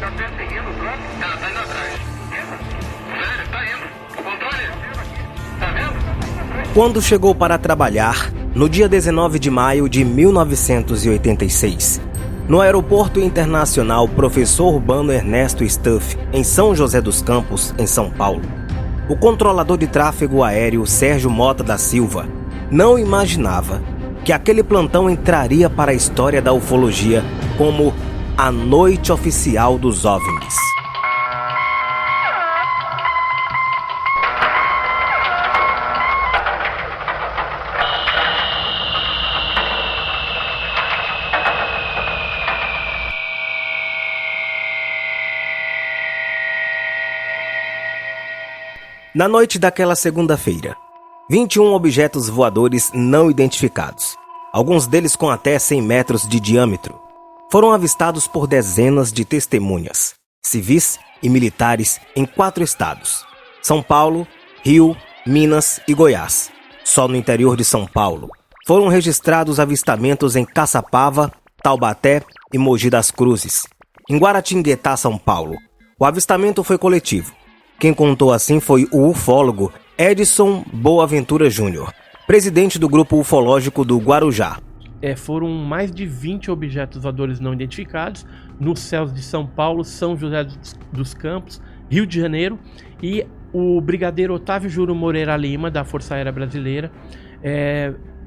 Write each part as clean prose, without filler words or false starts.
Tá perseguindo o drone? Tá indo atrás. Sério, tá indo. O controle? Tá vendo? Quando chegou para trabalhar, no dia 19 de maio de 1986, no Aeroporto Internacional Professor Urbano Ernesto Stuff, em São José dos Campos, em São Paulo, o controlador de tráfego aéreo Sérgio Mota da Silva não imaginava que aquele plantão entraria para a história da ufologia como a Noite Oficial dos OVNIs. Na noite daquela segunda-feira, 21 objetos voadores não identificados, alguns deles com até 100 metros de diâmetro, foram avistados por dezenas de testemunhas, civis e militares em 4 estados: São Paulo, Rio, Minas e Goiás. Só no interior de São Paulo foram registrados avistamentos em Caçapava, Taubaté e Mogi das Cruzes. Em Guaratinguetá, São Paulo, o avistamento foi coletivo. Quem contou assim foi o ufólogo Edson Boaventura Júnior, presidente do grupo ufológico do Guarujá. Foram mais de 20 objetos voadores não identificados nos céus de São Paulo, São José dos Campos, Rio de Janeiro, e o brigadeiro Otávio Júlio Moreira Lima, da Força Aérea Brasileira,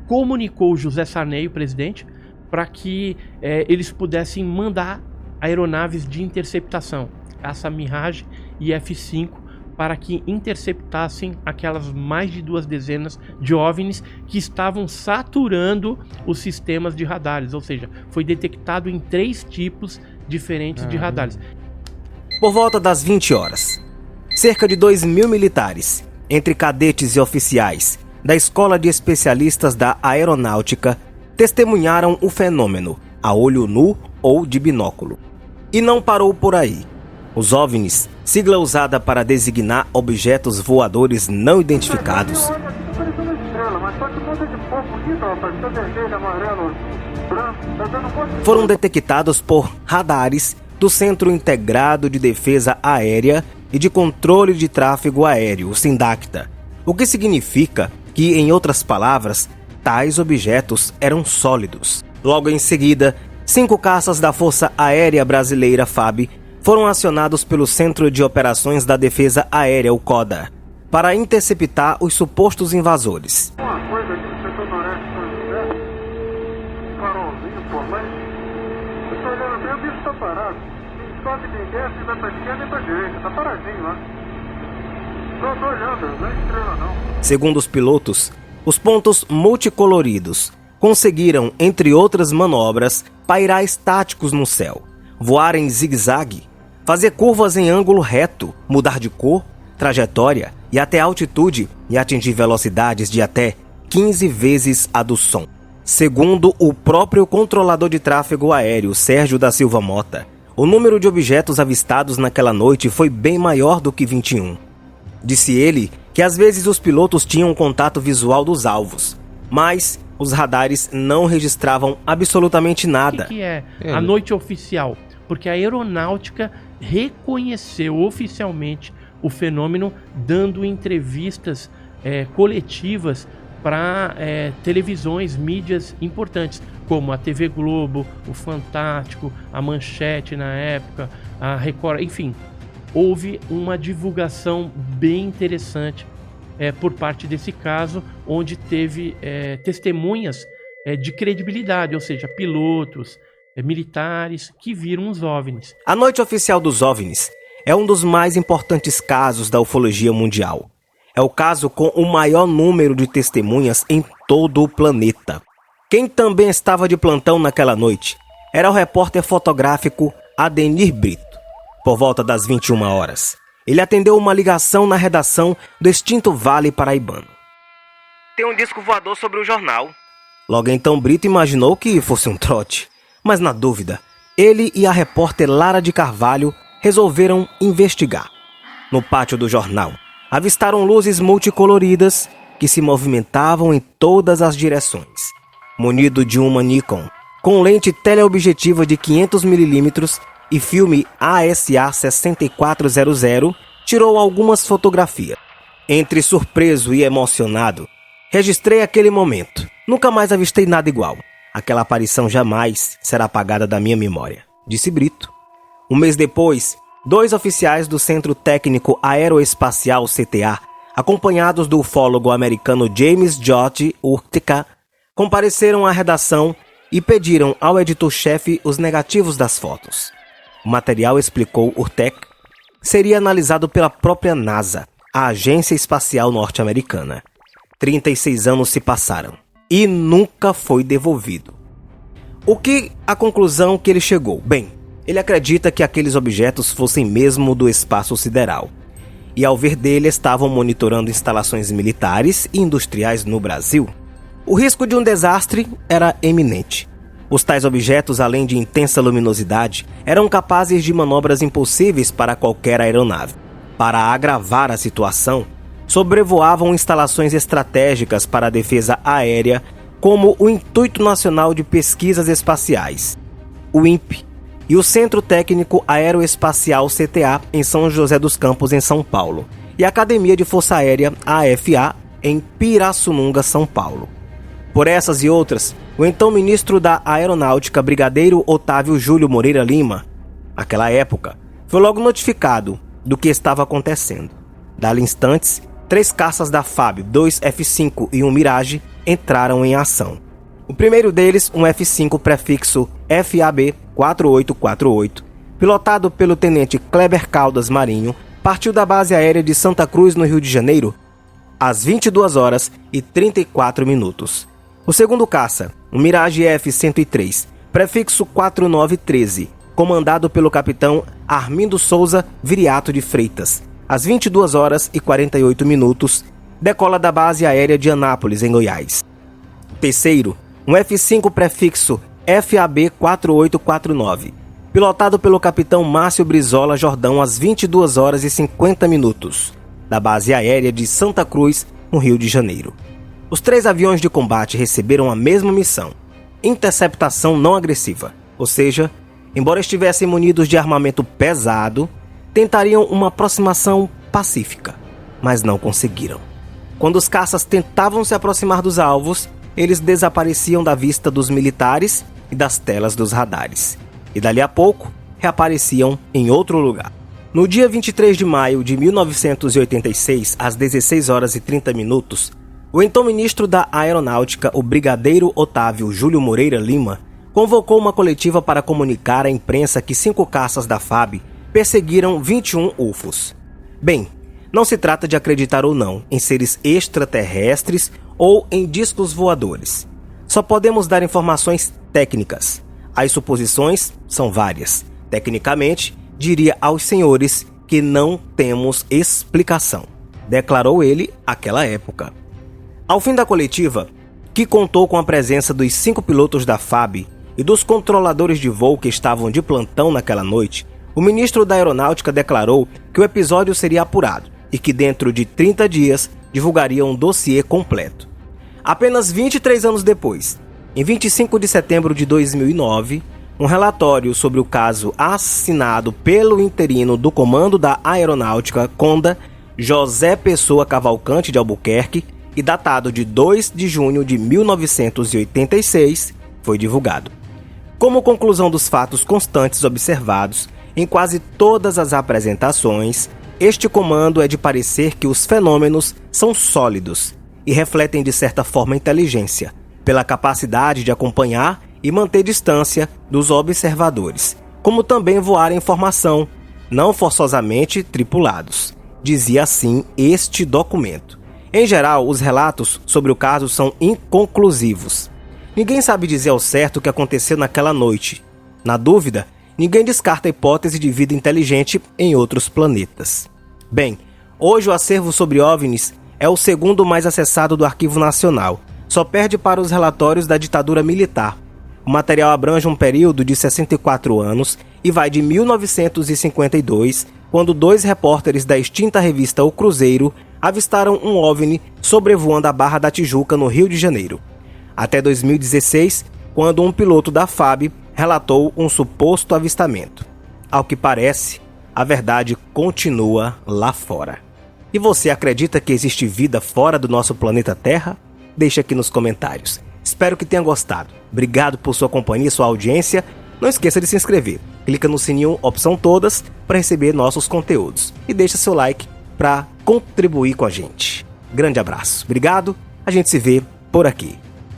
comunicou o José Sarney, o presidente, para que eles pudessem mandar aeronaves de interceptação, caça Mirage e F-5, para que interceptassem aquelas mais de 2 dezenas de OVNIs que estavam saturando os sistemas de radares, ou seja, foi detectado em 3 tipos diferentes de radares. Por volta das 20 horas, cerca de 2.000 militares, entre cadetes e oficiais, da Escola de Especialistas da Aeronáutica, testemunharam o fenômeno a olho nu ou de binóculo. E não parou por aí. Os OVNIs, sigla usada para designar objetos voadores não identificados, foram detectados por radares do Centro Integrado de Defesa Aérea e de Controle de Tráfego Aéreo, o SINDACTA, o que significa que, em outras palavras, tais objetos eram sólidos. Logo em seguida, 5 caças da Força Aérea Brasileira, FAB, foram acionados pelo Centro de Operações da Defesa Aérea, o CODA, para interceptar os supostos invasores. Uma coisa aqui no setor noreste, farolzinho, pô, mas eu tô olhando bem, o bicho tá parado. Sobe de desce, vai pra esquerda e pra direita, tá paradinho lá. Tô olhando, não é estrela não. Segundo os pilotos, os pontos multicoloridos conseguiram, entre outras manobras, pairar estáticos no céu, voar em zigue-zague, fazer curvas em ângulo reto, mudar de cor, trajetória e até altitude e atingir velocidades de até 15 vezes a do som. Segundo o próprio controlador de tráfego aéreo, Sérgio da Silva Mota, o número de objetos avistados naquela noite foi bem maior do que 21. Disse ele que às vezes os pilotos tinham contato visual dos alvos, mas os radares não registravam absolutamente nada. O que é a noite oficial? Porque a aeronáutica reconheceu oficialmente o fenômeno, dando entrevistas coletivas para televisões, mídias importantes, como a TV Globo, o Fantástico, a Manchete na época, a Record, enfim. Houve uma divulgação bem interessante por parte desse caso, onde teve testemunhas de credibilidade, ou seja, pilotos, militares que viram os OVNIs. A Noite Oficial dos OVNIs é um dos mais importantes casos da ufologia mundial. É o caso com o maior número de testemunhas em todo o planeta. Quem também estava de plantão naquela noite era o repórter fotográfico Adenir Brito. Por volta das 21 horas, ele atendeu uma ligação na redação do extinto Vale Paraibano. Tem um disco voador sobre o jornal. Logo então Brito imaginou que fosse um trote, mas na dúvida, ele e a repórter Lara de Carvalho resolveram investigar. No pátio do jornal, avistaram luzes multicoloridas que se movimentavam em todas as direções. Munido de uma Nikon, com lente teleobjetiva de 500 mm, e filme ASA 6400 tirou algumas fotografias. Entre surpreso e emocionado, registrei aquele momento. Nunca mais avistei nada igual. Aquela aparição jamais será apagada da minha memória, disse Brito. Um mês depois, 2 oficiais do Centro Técnico Aeroespacial CTA, acompanhados do ufólogo americano James George Urtica, compareceram à redação e pediram ao editor-chefe os negativos das fotos. O material, explicou Urtica, seria analisado pela própria NASA, a Agência Espacial Norte-Americana. 36 anos se passaram e nunca foi devolvido. A conclusão que ele chegou? Bem, ele acredita que aqueles objetos fossem mesmo do espaço sideral. E ao ver dele, estavam monitorando instalações militares e industriais no Brasil. O risco de um desastre era eminente. Os tais objetos, além de intensa luminosidade, eram capazes de manobras impossíveis para qualquer aeronave. Para agravar a situação, sobrevoavam instalações estratégicas para a defesa aérea, como o Instituto Nacional de Pesquisas Espaciais, o INPE, e o Centro Técnico Aeroespacial CTA, em São José dos Campos, em São Paulo, e a Academia de Força Aérea, AFA, em Pirassununga, São Paulo. Por essas e outras, o então ministro da Aeronáutica, brigadeiro Otávio Júlio Moreira Lima, naquela época, foi logo notificado do que estava acontecendo. Dali instantes, 3 caças da FAB, 2 F-5 e um Mirage, entraram em ação. O primeiro deles, um F-5 prefixo FAB-4848, pilotado pelo tenente Kleber Caldas Marinho, partiu da base aérea de Santa Cruz, no Rio de Janeiro, às 22 horas e 34 minutos. O segundo caça, um Mirage F-103, prefixo 4913, comandado pelo capitão Armindo Souza Viriato de Freitas, às 22 horas e 48 minutos, decola da base aérea de Anápolis, em Goiás. Terceiro, um F-5 prefixo FAB-4849, pilotado pelo capitão Márcio Brizola Jordão, às 22 horas e 50 minutos, da base aérea de Santa Cruz, no Rio de Janeiro. Os 3 aviões de combate receberam a mesma missão, interceptação não agressiva, ou seja, embora estivessem munidos de armamento pesado, tentariam uma aproximação pacífica, mas não conseguiram. Quando os caças tentavam se aproximar dos alvos, eles desapareciam da vista dos militares e das telas dos radares, e dali a pouco reapareciam em outro lugar. No dia 23 de maio de 1986, às 16 horas e 30 minutos, o então ministro da Aeronáutica, o brigadeiro Otávio Júlio Moreira Lima, convocou uma coletiva para comunicar à imprensa que 5 caças da FAB perseguiram 21 UFOs. Bem, não se trata de acreditar ou não em seres extraterrestres ou em discos voadores. Só podemos dar informações técnicas. As suposições são várias. Tecnicamente, diria aos senhores que não temos explicação, declarou ele àquela época. Ao fim da coletiva, que contou com a presença dos 5 pilotos da FAB e dos controladores de voo que estavam de plantão naquela noite, o ministro da Aeronáutica declarou que o episódio seria apurado e que dentro de 30 dias divulgaria um dossiê completo. Apenas 23 anos depois, em 25 de setembro de 2009, um relatório sobre o caso assinado pelo interino do Comando da Aeronáutica, CONDA, José Pessoa Cavalcante de Albuquerque, e datado de 2 de junho de 1986, foi divulgado. Como conclusão dos fatos constantes observados em quase todas as apresentações, este comando é de parecer que os fenômenos são sólidos e refletem de certa forma a inteligência, pela capacidade de acompanhar e manter distância dos observadores, como também voar em formação, não forçosamente tripulados, dizia assim este documento. Em geral, os relatos sobre o caso são inconclusivos. Ninguém sabe dizer ao certo o que aconteceu naquela noite. Na dúvida, ninguém descarta a hipótese de vida inteligente em outros planetas. Bem, hoje o acervo sobre OVNIs é o segundo mais acessado do Arquivo Nacional. Só perde para os relatórios da ditadura militar. O material abrange um período de 64 anos e vai de 1952, quando 2 repórteres da extinta revista O Cruzeiro avistaram um OVNI sobrevoando a Barra da Tijuca, no Rio de Janeiro, até 2016, quando um piloto da FAB relatou um suposto avistamento. ao que parece, a verdade continua lá fora. E você acredita que existe vida fora do nosso planeta Terra? Deixa aqui nos comentários. Espero que tenha gostado. Obrigado por sua companhia e sua audiência. Não esqueça de se inscrever. Clica no sininho opção todas para receber nossos conteúdos. E deixa seu like para contribuir com a gente. Grande abraço. Obrigado. A gente se vê por aqui.